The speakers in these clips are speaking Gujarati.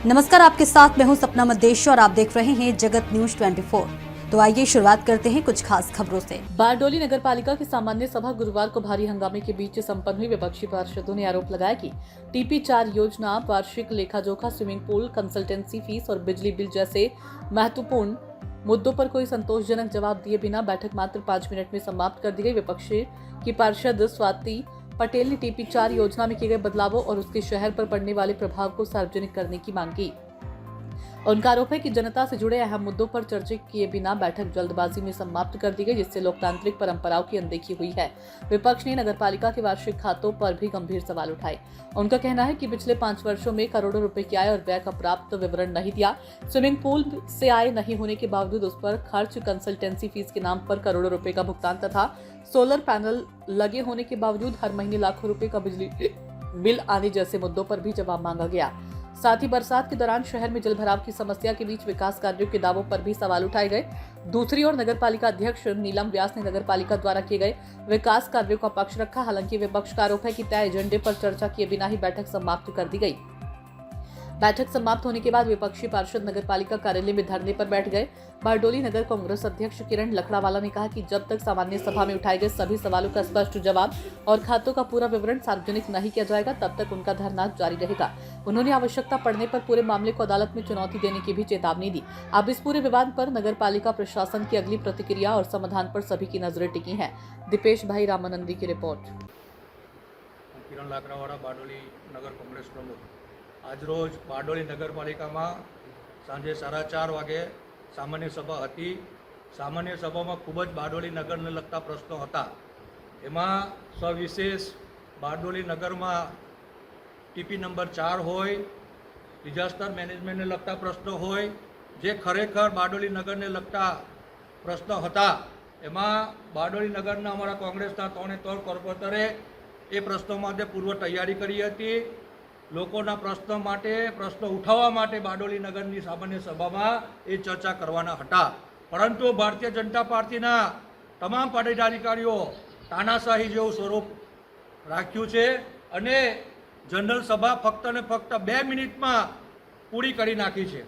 नमस्कार, आपके साथ मैं हूं सपना मद्देशी और आप देख रहे हैं जगत न्यूज 24। तो आइए शुरुआत करते हैं कुछ खास खबरों से। बारडोली नगर पालिका की सामान्य सभा गुरुवार को भारी हंगामे के बीच संपन्न हुई। विपक्षी पार्षदों ने आरोप लगाया कि TP4 योजना, वार्षिक लेखा जोखा, स्विमिंग पूल, कंसल्टेंसी फीस और बिजली बिल जैसे महत्वपूर्ण मुद्दों पर कोई संतोषजनक जवाब दिए बिना बैठक मात्र 5 मिनट में समाप्त कर दी गई। विपक्षी की पार्षद स्वाति पटेल ने TP4 योजना में किए गए बदलावों और उसके शहर पर पड़ने वाले प्रभाव को सार्वजनिक करने की मांग की। उनका आरोप है कि जनता से जुड़े अहम मुद्दों पर चर्चा किए बिना बैठक जल्दबाजी में समाप्त कर दी गई, जिससे लोकतांत्रिक परंपराओं की अनदेखी हुई है। विपक्ष ने नगरपालिका के वार्षिक खातों पर भी गंभीर सवाल उठाए। उनका कहना है कि पिछले 5 वर्षों में करोड़ों रुपए की आय और व्यय का प्राप्त विवरण नहीं दिया। स्विमिंग पूल से आय नहीं होने के बावजूद उस पर खर्च, कंसल्टेंसी फीस के नाम पर करोड़ों रुपए का भुगतान तथा सोलर पैनल लगे होने के बावजूद हर महीने लाखों रुपए का बिजली बिल आने जैसे मुद्दों पर भी जवाब मांगा गया। साथ ही बरसात के दौरान शहर में जलभराव की समस्या के बीच विकास कार्यों के दावों पर भी सवाल उठाए गए। दूसरी ओर नगरपालिका अध्यक्ष नीलम व्यास ने नगरपालिका द्वारा किए गए विकास कार्यों का पक्ष रखा। हालांकि विपक्ष का आरोप है कि तय एजेंडे पर चर्चा किए बिना ही बैठक समाप्त कर दी गई। बैठक समाप्त होने के बाद विपक्षी पार्षद नगरपालिका कार्यालय में धरने पर बैठ गए। बारडोली नगर कांग्रेस अध्यक्ष किरण लकड़ावाला ने कहा कि जब तक सामान्य सभा में उठाए गए सभी सवालों का स्पष्ट जवाब और खातों का पूरा विवरण सार्वजनिक नहीं किया जाएगा, तब तक उनका धरना जारी रहेगा। उन्होंने आवश्यकता पड़ने पर पूरे मामले को अदालत में चुनौती देने की भी चेतावनी दी। अब इस पूरे विवाद पर नगरपालिका प्रशासन की अगली प्रतिक्रिया और समाधान पर सभी की नजरें टिकी हैं। दीपेश भाई रामानंदी की रिपोर्ट। किरण लाकड़ावाला, बारडोली नगर कांग्रेस प्रमुख। આજરોજ બારડોલી નગરપાલિકામાં સાંજે 4:30 વાગે સામાન્ય સભા હતી। સામાન્ય સભામાં ખૂબ જ બારડોલી નગરને લગતા પ્રશ્નો હતા। એમાં સવિશેષ બારડોલી નગરમાં TP નંબર 4 હોય, ડિઝાસ્ટર મેનેજમેન્ટને લગતા પ્રશ્નો હોય, જે ખરેખર બારડોલી નગરને લગતા પ્રશ્નો હતા। એમાં બારડોલી નગરના અમારા કોંગ્રેસના 3 કોર્પોરેટરે એ પ્રશ્નો માટે પૂર્વ તૈયારી કરી હતી। લોકોના પ્રશ્નો માટે, પ્રશ્નો ઉઠાવવા માટે બારડોલી નગરની સામાન્ય સભામાં એ ચર્ચા કરવાના હતા, પરંતુ ભારતીય જનતા પાર્ટીના તમામ પદાધિકારીઓ તાનાશાહી જેવું સ્વરૂપ રાખ્યું છે અને જનરલ સભા ફક્ત ને ફક્ત 2 મિનિટમાં પૂરી કરી નાખી છે।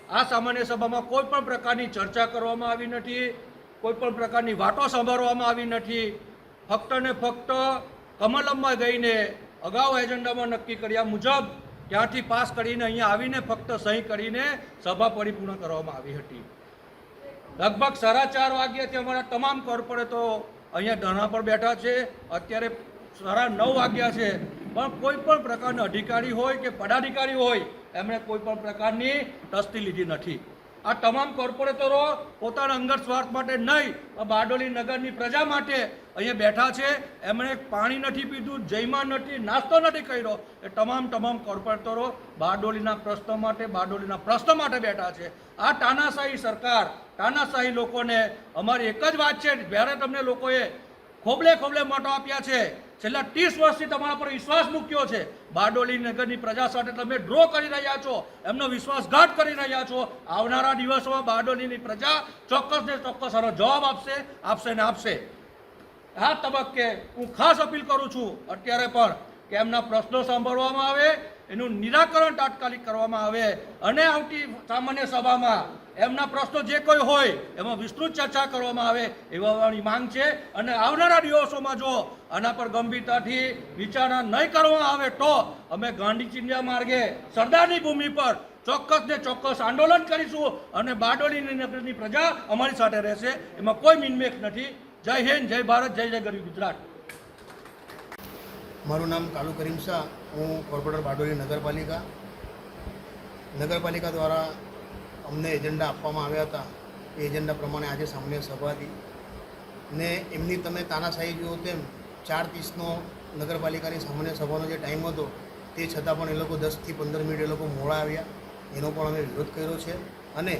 આ સામાન્ય સભામાં કોઈ પણ પ્રકારની ચર્ચા કરવામાં આવી નથી, કોઈ પણ પ્રકારની વાતો સાંભળવામાં આવી નથી। ફક્ત ને ફક્ત કમલમમાં ગઈને અગાઉ એજન્ડામાં નક્કી કર્યા મુજબ ત્યાંથી પાસ કરીને અહીંયા આવીને ફક્ત સહી કરીને સભા પરિપૂર્ણ કરવામાં આવી હતી। લગભગ 4:30 વાગ્યાથી અમારા તમામ કોર્પોરેટરો અહીંયા ધરણા પર બેઠા છે। અત્યારે 9:30 વાગ્યા છે, પણ કોઈ પણ પ્રકારના અધિકારી હોય કે પદાધિકારી હોય એમણે કોઈ પણ પ્રકારની તસ્દી લીધી નથી। આ તમામ કોર્પોરેટરો પોતાના અંગત સ્વાર્થ માટે નહીં, બારડોલી નગરની પ્રજા માટે અહીંયા બેઠા છે। એમણે પાણી નથી પીધું, જયમાં નથી, નાસ્તો નથી કર્યો। એ તમામ કોર્પોરેટરો બારડોલીના પ્રશ્નો માટે, બારડોલીના પ્રશ્નો માટે બેઠા છે। આ તાનાશાહી સરકાર, તાનાશાહી લોકોને અમારી એક જ વાત છે, જ્યારે તમને લોકોએ ખોબલે મતો આપ્યા છે, છેલ્લા 30 વર્ષથી તમારા પર વિશ્વાસ મૂક્યો છે, બારડોલી નગરની પ્રજા સાથે તમે ડ્રો કરી રહ્યા છો, એમનો વિશ્વાસઘાત કરી રહ્યા છો। આવનારા દિવસોમાં બારડોલીની પ્રજા ચોક્કસ ને ચોક્કસ આનો જવાબ આપશે। આ તબક્કે હું ખાસ અપીલ કરું છું અત્યારે પણ કે એમના પ્રશ્નો સાંભળવામાં આવે, એનું નિરાકરણ તાત્કાલિક કરવામાં આવે અને આવતી સામાન્ય સભામાં એમના પ્રશ્નો જે કોઈ હોય એમાં વિસ્તૃત ચર્ચા કરવામાં આવે એવા અમારી માંગ છે। અને આવનારા દિવસોમાં જો આના પર ગંભીરતાથી વિચારણા નહીં કરવામાં આવે તો અમે ગાંધી ચિંધ્યા માર્ગે સરદારની ભૂમિ પર ચોક્કસ ને ચોક્કસ આંદોલન કરીશું અને બારડોલી નગરની પ્રજા અમારી સાથે રહેશે, એમાં કોઈ મિનમેક નથી। જય હિન્દ, જય ભારત, જય જય ગરીબ ગુજરાત। મારું નામ કાલુ કરીમ શાહ, હું કોર્પોરેટર બારડોલી નગરપાલિકા દ્વારા અમને એજન્ડા આપવામાં આવ્યા હતા। એ એજન્ડા પ્રમાણે આજે સામાન્ય સભા હતી ને એમની તમે તાનાશાહી જુઓ તેમ 4:30નો નગરપાલિકાની સામાન્ય સભાનો જે ટાઈમ હતો તે છતાં પણ એ લોકો 10 થી 15 મિનિટ એ લોકો મોડા આવ્યા, એનો પણ અમે વિરોધ કર્યો છે। અને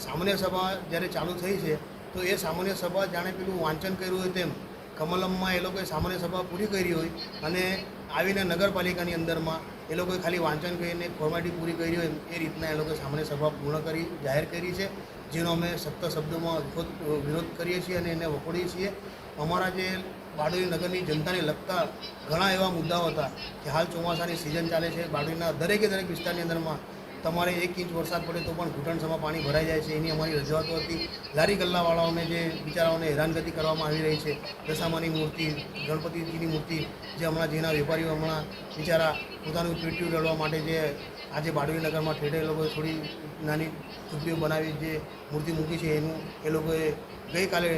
સામાન્ય સભા જ્યારે ચાલુ થઈ છે તો એ સામાન્ય સભા જાણે પેલું વાંચન કર્યું હોય તેમ કમલમમાં એ લોકોએ સામાન્ય સભા પૂરી કરી હોય અને આવીને નગરપાલિકાની અંદરમાં એ લોકોએ ખાલી વાંચન કરીને ફોર્માલિટી પૂરી કરી હોય એ રીતના એ લોકોએ સામાન્ય સભા પૂર્ણ કરી જાહેર કરી છે, જેનો અમે સખ્ત શબ્દોમાં વિરોધ કરીએ છીએ અને એને વખોડીએ છીએ। અમારા જે બારડોલી નગરની જનતાને લગતા ઘણા એવા મુદ્દાઓ હતા કે હાલ ચોમાસાની સિઝન ચાલે છે, બારડોલીના દરેક વિસ્તારની અંદરમાં તમારે 1 ઇંચ વરસાદ પડે તો પણ ઘૂંટણસમાં પાણી ભરાઈ જાય છે. એની અમારી રજૂઆતો હતી. લારી ગલ્લાવાળાઓને જે બિચારાઓને હેરાનગતિ કરવામાં આવી રહી છે, દશામાની મૂર્તિ, ગણપતિજીની મૂર્તિ જે હમણાં જેના વેપારીઓ હમણાં બિચારા પોતાનું પેટ્યું રળવા માટે જે આજે બારડોલી નગરમાં ઠેઠે એ લોકોએ થોડી નાની ઝૂંપડીઓ બનાવી જે મૂર્તિ મૂકી છે એનું એ લોકોએ ગઈકાલે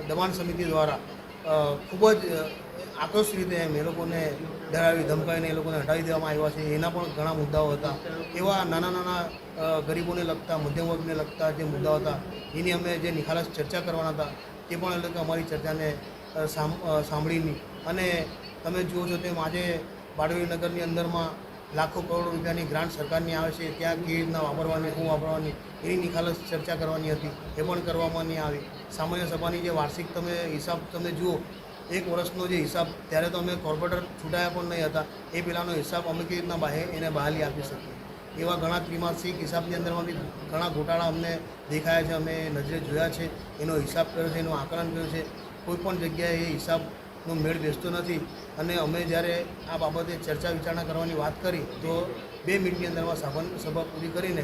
દબાણ સમિતિ દ્વારા ખૂબ જ આક્રોશ રીતે એમ એ લોકોને ડરાવી ધમકાવીને એ લોકોને હટાવી દેવામાં આવ્યા છે. એના પણ ઘણા મુદ્દાઓ હતા. એવા નાના નાના ગરીબોને લગતા, મધ્યમ વર્ગને લગતા જે મુદ્દાઓ હતા એની અમે જે નિખાલસ ચર્ચા કરવાના હતા તે પણ એ લોકો અમારી ચર્ચાને સાંભળીની. અને તમે જુઓ છો તેમ આજે બારડોલી નગરની અંદરમાં લાખો કરોડો રૂપિયાની ગ્રાન્ટ સરકારની આવે છે, ત્યાં કેવી રીતના વાપરવાની, શું વાપરવાની એની નિખાલસ ચર્ચા કરવાની હતી, એ પણ કરવામાં નહીં આવી. સામાન્ય સભાની જે વાર્ષિક તમે હિસાબ તમે જુઓ, 1 વર્ષનો જે હિસાબ, ત્યારે તો અમે કોર્પોરેટર છૂટાયા પણ નહીં હતા. એ પહેલાંનો હિસાબ અમે કેવી રીતના એને બહાલી આપી શકીએ. એવા ઘણા ત્રિમાસિક હિસાબની અંદરમાં બી ઘણા ગોટાળા અમને દેખાયા છે, અમે નજરે જોયા છે, એનો હિસાબ કર્યો છે, એનું આકલન કર્યું છે. કોઈ પણ જગ્યાએ એ હિસાબનો મેળ બેસતો નથી. અને અમે જ્યારે આ બાબતે ચર્ચા વિચારણા કરવાની વાત કરી તો 2 મિનિટની અંદરમાં સભા પૂરી કરીને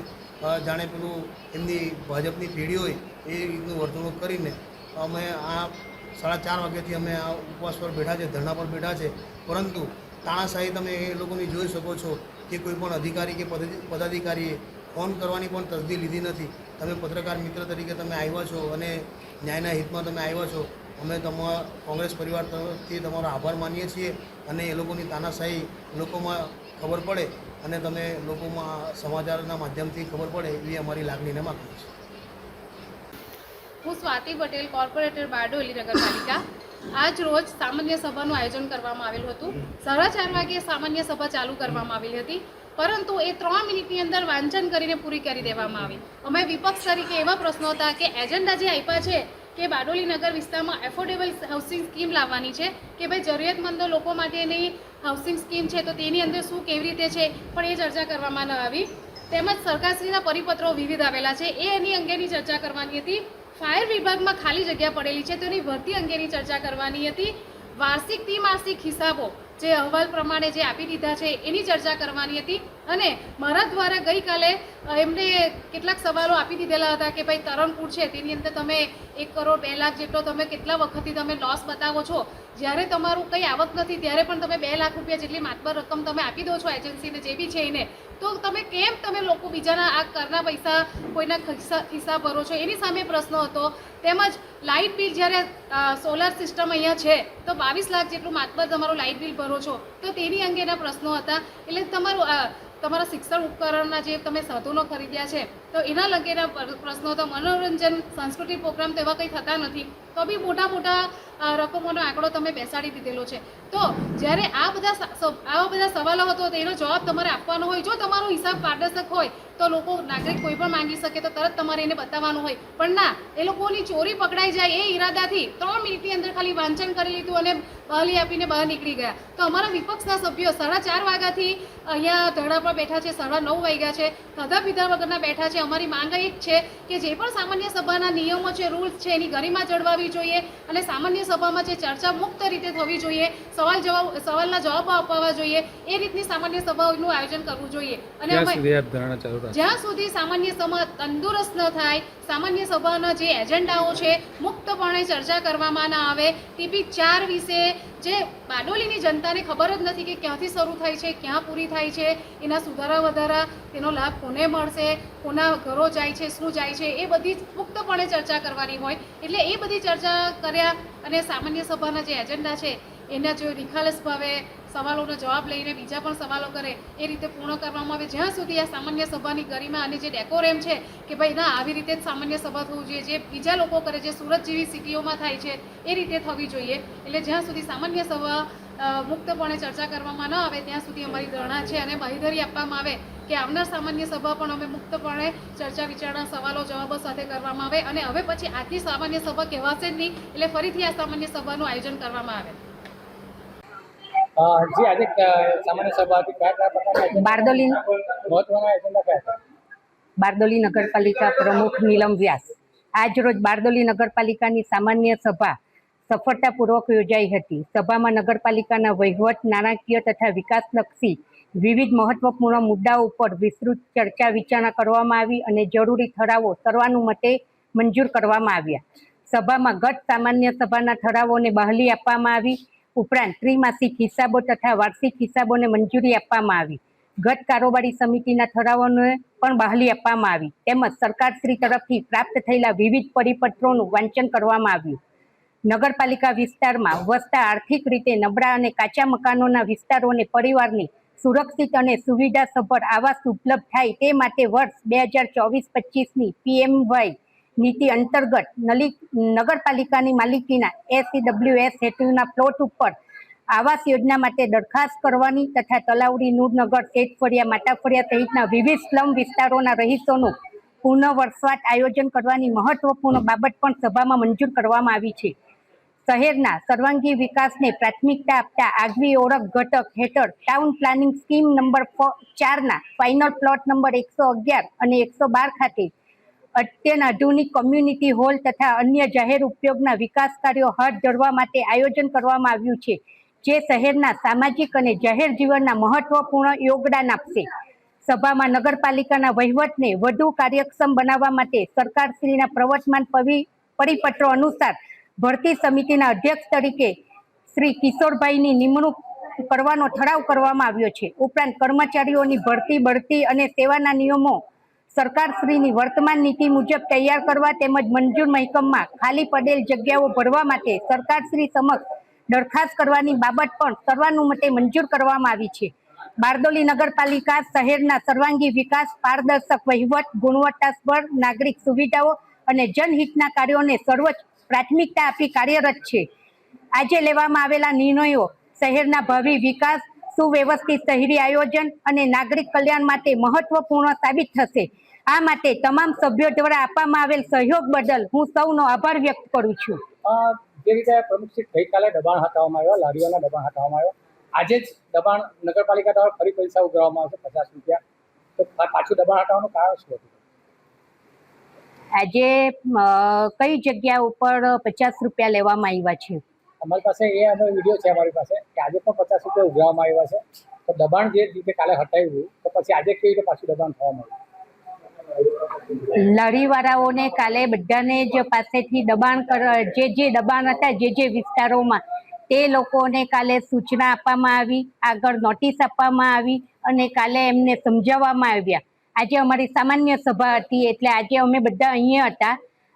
જાણે પેલું એમની ભાજપની પેઢી હોય એ રીતનું વર્તણૂક કરીને અમે આ 4:30 વાગ્યાથી અમે આ ઉપવાસ પર બેઠા છે, ધરણા પર બેઠા છે. પરંતુ તાણાશાહી તમે એ લોકોની જોઈ શકો છો કે કોઈ પણ અધિકારી કે પદાધિકારીએ ફોન કરવાની પણ તસદી લીધી નથી. તમે પત્રકાર મિત્ર તરીકે તમે આવ્યા છો અને ન્યાયના હિતમાં તમે આવ્યા છો. અમે તમારા કોંગ્રેસ પરિવાર તરફથી તમારો આભાર માનીએ છીએ. અને એ લોકોની તાનાશાહી લોકોમાં ખબર પડે અને તમે લોકોમાં સમાચારના માધ્યમથી ખબર પડે એવી અમારી લાગણીને માગીએ છીએ. હું સ્વાતિ પટેલ, કોર્પોરેટર બારડોલી નગરપાલિકા. આજ રોજ સામાન્ય સભાનું આયોજન કરવામાં આવેલું હતું. 4:30 વાગ્યે સામાન્ય સભા ચાલુ કરવામાં આવેલી હતી, પરંતુ એ 3 મિનિટની અંદર વાંચન કરીને પૂરી કરી દેવામાં આવી. અમે વિપક્ષ તરીકે એવા પ્રશ્નો હતા કે એજન્ડા જે આપ્યા છે કે બારડોલી નગર વિસ્તારમાં એફોર્ડેબલ હાઉસિંગ સ્કીમ લાવવાની છે કે ભાઈ જરૂરિયાતમંદ લોકો માટેની હાઉસિંગ સ્કીમ છે તો તેની અંદર શું કેવી રીતે છે, પણ એ ચર્ચા કરવામાં ન આવી. તેમજ સરકારશ્રીના પરિપત્રો વિવિધ આવેલા છે એની અંગેની ચર્ચા કરવાની હતી. ફાયર વિભાગમાં ખાલી જગ્યા પડેલી છે તેની ભરતી અંગેની ચર્ચા કરવાની હતી. વાર્ષિક ત્રિમાસિક હિસાબો જે અહેવાલ પ્રમાણે જે આપી દીધા છે એની ચર્ચા કરવાની હતી. અને મારા દ્વારા ગઈકાલે એમને કેટલાક સવાલો આપી દીધેલા હતા કે ભાઈ તરણપુર છે તેની અંદર તમે 1 કરોડ 2 લાખ જેટલો તમે કેટલા વખતથી તમે લોસ બતાવો છો, જ્યારે તમારું કંઈ આવક નથી ત્યારે પણ તમે 2 લાખ રૂપિયા જેટલી માતબર રકમ તમે આપી દો છો એજન્સીને જે બી છે એને, તો તમે કેમ તમે લોકો બીજાના આ કરના પૈસા કોઈના ખિસ્સા ભરો છો, એની સામે પ્રશ્નો હતો. તેમજ લાઇટ બિલ જ્યારે સોલાર સિસ્ટમ અહીંયા છે તો 22 લાખ જેટલું માતબર તમારું લાઇટ બિલ ભરો છો, તો તેની અંગેના પ્રશ્નો હતા. એટલે તમારા શિક્ષણ ઉપકરણના જે તમે સાધનો ખરીદ્યા છે તો એના અંગેના પ્રશ્નો હતા. મનોરંજન સાંસ્કૃતિક પ્રોગ્રામ તો એવા કંઈ થતા નથી, તો બી મોટા રકમોનો આંકડો તમે બેસાડી દીધેલો છે. તો જ્યારે આવા બધા સવાલો હતો તેનો જવાબ તમારે આપવાનો હોય. જો તમારો હિસાબ પારદર્શક હોય તો લોકો નાગરિક કોઈ પણ માંગી શકે તો તરત તમારે એને બતાવવાનું હોય. પણ ના, એ લોકોની ચોરી પકડાઈ જાય એ ઈરાદાથી 3 મિનિટની અંદર ખાલી વાંચન કરી લીધું અને બહાલી આપીને બહાર નીકળી ગયા. તો અમારા વિપક્ષના સભ્યો 4:30 વાગ્યાથી અહીંયા ધરણા પર બેઠા છે, 9:30 વાગ્યા છે, ખાધા પીધા વગરના બેઠા છે. અમારી માંગ એ જ છે કે જે પણ સામાન્ય સભાના નિયમો છે, રૂલ્સ છે, એની ગરિમા જળવાવી જોઈએ અને સામાન્ય સભામાં જે ચર્ચા મુક્ત રીતે થવી જોઈએ, સવાલના જવાબો આપવા જોઈએ, એ રીતની સામાન્ય સભાઓનું આયોજન કરવું જોઈએ. અને જ્યાં સુધી સામાન્ય સભા તંદુરસ્ત ન થાય, સામાન્ય સભાના જે એજન્ડાઓ છે મુક્તપણે ચર્ચા કરવામાં ના આવે, તે બી 4 વિશે જે બારડોલીની જનતાને ખબર જ નથી કે ક્યાંથી શરૂ થાય છે, ક્યાં પૂરી થાય છે, એના સુધારા વધારા, તેનો લાભ કોને મળશે, કોના ઘરો જાય છે, શું જાય છે, એ બધી મુક્તપણે ચર્ચા કરવાની હોય. એટલે એ બધી ચર્ચા કર્યા અને સામાન્ય સભાના જે એજન્ડા છે એના જો નિખાલસ ભાવે સવાલોનો જવાબ લઈને બીજા પણ સવાલો કરે એ રીતે પૂર્ણ કરવામાં આવે. જ્યાં સુધી આ સામાન્ય સભાની ગરિમા અને જે ડેકોરેમ છે કે ભાઈ ના આવી રીતે જ સામાન્ય સભા થવું જોઈએ, જે બીજા લોકો કરે, જે સુરત જેવી સિટીઓમાં થાય છે એ રીતે થવી જોઈએ. એટલે જ્યાં સુધી સામાન્ય સભા મુક્તપણે ચર્ચા કરવામાં ન આવે ત્યાં સુધી અમારી ધરણા છે. અને બાંહેધરી આપવામાં આવે કે આવનાર સામાન્ય સભા પણ અમે મુક્તપણે ચર્ચા વિચારણા, સવાલો જવાબો સાથે કરવામાં આવે. અને હવે પછી આજની સામાન્ય સભા કહેવાશે જ નહીં, એટલે ફરીથી આ સામાન્ય સભાનું આયોજન કરવામાં આવે. જી, આજે સામાન્ય સભા હતી, કયા પ્રકારના બારડોલી મહત્વના એજન્ડા કયા હતા? બારડોલી નગરપાલિકા પ્રમુખ નીલમ વ્યાસ. આજ રોજ બારડોલી નગરપાલિકાની સામાન્ય સભા સફળતાપૂર્વક યોજાઈ હતી. સભામાં નગરપાલિકાના વહીવટ, નાણાકીય તથા વિકાસલક્ષી વિવિધ મહત્વપૂર્ણ મુદ્દાઓ ઉપર વિસ્તૃત ચર્ચા વિચારણા કરવામાં આવી અને જરૂરી ઠરાવો સર્વાનુમતે મંજૂર કરવામાં આવ્યા. સભામાં ગત સામાન્ય સભાના ઠરાવોને બહાલી આપવામાં આવી. ઉપરાંત ત્રિમાસિક હિસાબો તથા વાર્ષિક હિસાબોને મંજૂરી આપવામાં આવી. ગત કારોબારી સમિતિના ઠરાવોને પણ બહાલી આપવામાં આવી. તેમજ સરકારશ્રી તરફથી પ્રાપ્ત થયેલા વિવિધ પરિપત્રોનું વાંચન કરવામાં આવ્યું. નગરપાલિકા વિસ્તારમાં વસતા આર્થિક રીતે નબળા અને કાચા મકાનોના વિસ્તારોને પરિવારની સુરક્ષિત અને સુવિધાસભર આવાસ ઉપલબ્ધ થાય તે માટે વર્ષ 2024-25ની PMY નીતિ અંતર્ગત નગરપાલિકાની માલિકીના SEWS હેતુના પ્લોટ ઉપર આવાસ યોજના માટે દરખાસ્ત કરવાની તથા તલાવડી, નૂરનગર, શેઠફળિયા, માતાફળિયા સહિતના વિવિધ સ્લમ વિસ્તારોના રહીશોનું પુનઃવસવાટ આયોજન કરવાની મહત્વપૂર્ણ બાબત પણ સભામાં મંજૂર કરવામાં આવી છે. શહેરના સર્વાંગી વિકાસને પ્રાથમિકતા આપતા આગવી ઓળખ ઘટક હેઠળ ટાઉન પ્લાનિંગ સ્કીમ નંબર 4ના ફાઇનલ પ્લોટ નંબર 111 અને 112 ખાતે અત્યાધુનિક કોમ્યુનિટી હોલ તથા અન્ય જાહેર ઉપયોગના વિકાસ કાર્યો હાથ ધરવા માટે આયોજન કરવામાં આવ્યું છે, જે શહેરના સામાજિક અને જાહેર જીવનના મહત્વપૂર્ણ યોગદાન આપશે. સભામાં નગરપાલિકાના વહીવટને વધુ કાર્યક્ષમ બનાવવા માટે સરકારશ્રીના પ્રવર્તમાન પરિપત્રો અનુસાર ભરતી સમિતિના અધ્યક્ષ તરીકે શ્રી કિશોરભાઈની નિમણૂક કરવાનો ઠરાવ કરવામાં આવ્યો છે. ઉપરાંત કર્મચારીઓની ભરતી, બઢતી અને સેવાના નિયમો સરકારશ્રીની વર્તમાન નીતિ મુજબ તૈયાર કરવા તેમજ મંજૂર મહેકમમાં ખાલી પડેલ જગ્યાઓ ભરવા માટે સરકારશ્રી સમક્ષ દરખાસ્ત કરવાની બાબત પણ સર્વાનુમતે મંજૂર કરવામાં આવી છે. બારડોલી નગરપાલિકા શહેરના સર્વાંગી વિકાસ, પારદર્શક વહીવટ, ગુણવત્તાસભર નાગરિક સુવિધાઓ અને જનહિતના કાર્યોને સર્વોચ્ચ પ્રાથમિકતા આપી કાર્યરત છે. આજે લેવામાં આવેલા નિર્ણયો શહેરના ભાવિ વિકાસ, સુવ્યવસ્થિત શહેરી આયોજન અને નાગરિક કલ્યાણ માટે મહત્વપૂર્ણ સાબિત થશે. આ માટે તમામ સભ્યો દ્વારા આપવામાં આવેલ સહયોગ બદલ હું સૌનો આભાર વ્યક્ત કરું છું. જે રીતે પ્રમુખશ્રી ગઈકાલે દબાણ હટાવવામાં આવ્યા, લારીઓના દબાણ હટાવવામાં આવ્યા, આજે જ દબાણ નગરપાલિકા દ્વારા ફરી પૈસા ઉઘરાવવામાં આવશે 50 રૂપિયા. તો પાછું દબાણ હટાવવાનું કારણ શું હતું? આજે કઈ જગ્યા ઉપર 50 રૂપિયા લેવામાં આવ્યા છે? અમારી પાસે એ અમે વિડીયો છે અમારી પાસે કે આજે પણ 50 રૂપિયા ઉઘરાવવામાં આવ્યા છે. તો દબાણ જે રીતે કાલે હટાવ્યું તો પછી આજે કેવી રીતે પાછું દબાણ થવામાં આવ્યું? લારીવાળાઓને કાલે બધાને જ પાસેથી દબાણ જે દબાણ હતા જે વિસ્તારોમાં તે લોકોને કાલે સૂચના આપવામાં આવી, આગળ નોટિસ આપવામાં આવી અને કાલે એમને સમજાવવામાં આવ્યા. આજે અમારી સામાન્ય સભા હતી એટલે આજે અમે બધા અહીંયા હતા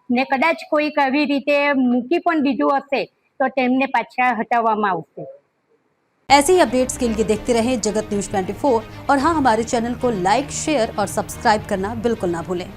ને કદાચ કોઈક આવી રીતે મૂકી પણ દીધું હશે તો તેમને પાછા હટાવવામાં આવશે. ऐसे ही अपडेट्स के लिए देखते रहें जगत न्यूज 24 और हाँ, हमारे चैनल को लाइक, शेयर और सब्सक्राइब करना बिल्कुल ना भूलें.